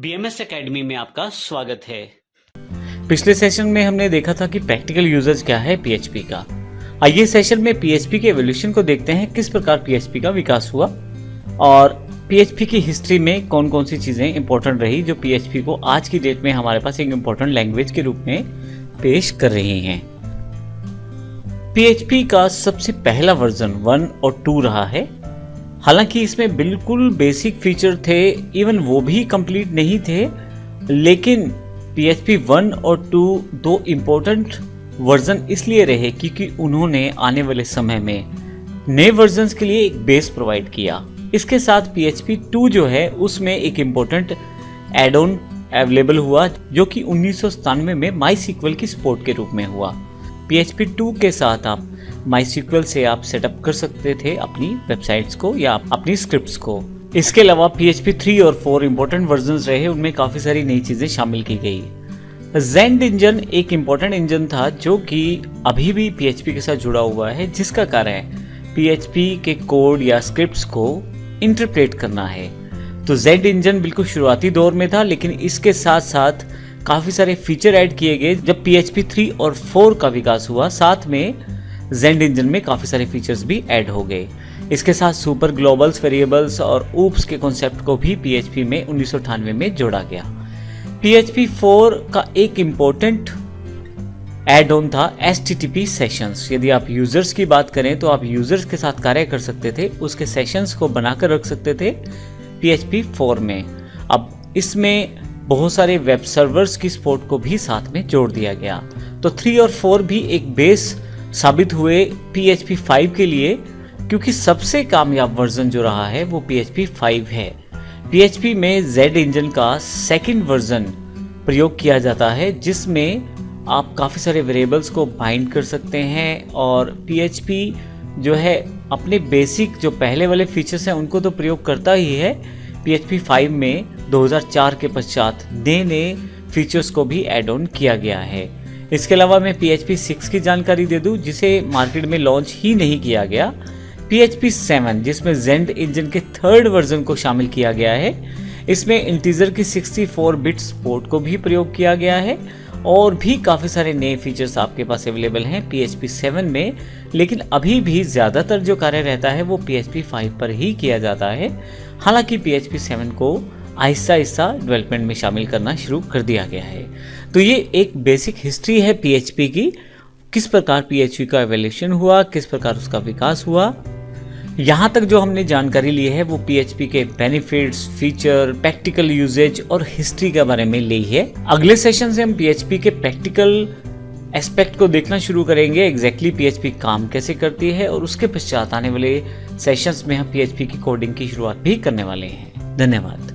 BMS academy में आपका स्वागत है। पिछले सेशन में हमने देखा था कि प्रैक्टिकल यूजेज क्या है PHP का। आइए सेशन में PHP के एवोल्यूशन को देखते हैं, किस प्रकार PHP का विकास हुआ और PHP की हिस्ट्री में कौन कौन सी चीजें इंपॉर्टेंट रही जो PHP को आज की डेट में हमारे पास एक इंपॉर्टेंट लैंग्वेज के रूप में पेश कर रही हैं। PHP का सबसे पहला वर्जन 1 और 2 रहा है। हालांकि इसमें बिल्कुल बेसिक फीचर थे, इवन वो भी कंप्लीट नहीं थे, लेकिन PHP 1 और 2 दो इम्पोर्टेंट वर्जन इसलिए रहे क्योंकि उन्होंने आने वाले समय में नए वर्जन्स के लिए एक बेस प्रोवाइड किया। इसके साथ PHP 2 जो है उसमें एक इम्पोर्टेंट एड ऑन अवेलेबल हुआ जो कि 1997 में MySQL की सपोर्ट के रूप में हुआ। PHP 2 के साथ आप MySQL से आप सेटअप कर सकते थे अपनी वेबसाइट्स को या अपनी स्क्रिप्ट्स को। इसके अलावा PHP 3 और 4 इंपॉर्टेंट वर्जन्स रहे, उनमें काफ़ी सारी नई चीज़ें शामिल की गई। Zend इंजन एक इम्पॉर्टेंट इंजन था जो कि अभी भी PHP के साथ जुड़ा हुआ है, जिसका कार्य है PHP के कोड या स्क्रिप्ट्स को इंटरप्रेट करना है। तो Zend इंजन बिल्कुल शुरुआती दौर में था, लेकिन इसके साथ साथ काफ़ी सारे फीचर ऐड किए गए। जब PHP 3 और 4 का विकास हुआ, साथ में Zend इंजन में काफ़ी सारे फीचर्स भी ऐड हो गए। इसके साथ सुपर ग्लोबल्स, वेरिएबल्स और ऊप्स के कॉन्सेप्ट को भी PHP में 1998 में जोड़ा गया। PHP 4 का एक इम्पोर्टेंट ऐड ऑन था HTTP सेशंस। यदि आप यूजर्स की बात करें तो आप यूजर्स के साथ कार्य कर सकते थे, उसके सेशंस को बनाकर रख सकते थे PHP 4 में। अब इसमें बहुत सारे वेब सर्वर्स की सपोर्ट को भी साथ में जोड़ दिया गया। तो 3 और 4 भी एक बेस साबित हुए PHP 5 के लिए, क्योंकि सबसे कामयाब वर्जन जो रहा है वो PHP 5 है। PHP में Z इंजन का सेकंड वर्जन प्रयोग किया जाता है, जिसमें आप काफ़ी सारे वेरिएबल्स को बाइंड कर सकते हैं और PHP जो है अपने बेसिक जो पहले वाले फीचर्स हैं उनको तो प्रयोग करता ही है। PHP 5 में 2004 के पश्चात नए फीचर्स को भी ऐड ऑन किया गया है। इसके अलावा मैं PHP 6 की जानकारी दे दूं, जिसे मार्केट में लॉन्च ही नहीं किया गया। PHP 7 जिसमें Zend इंजन के थर्ड वर्जन को शामिल किया गया है, इसमें इंटीजर की 64 बिट सपोर्ट को भी प्रयोग किया गया है और भी काफ़ी सारे नए फीचर्स आपके पास अवेलेबल हैं PHP 7 में। लेकिन अभी भी ज़्यादातर जो कार्य रहता है वो PHP 5 पर ही किया जाता है। हालांकि PHP 7 को आहिस्ता आहिस्ता डेवलपमेंट में शामिल करना शुरू कर दिया गया है। तो ये एक बेसिक हिस्ट्री है PHP की, किस प्रकार PHP का एवोल्यूशन हुआ, किस प्रकार उसका विकास हुआ। यहाँ तक जो हमने जानकारी ली है वो PHP के बेनिफिट्स, फीचर, प्रैक्टिकल यूजेज और हिस्ट्री के बारे में ली है। अगले सेशन से हम PHP के प्रैक्टिकल एस्पेक्ट को देखना शुरू करेंगे, एग्जैक्टली PHP काम कैसे करती है, और उसके पश्चात आने वाले सेशंस में हम PHP की कोडिंग की शुरुआत भी करने वाले हैं। धन्यवाद।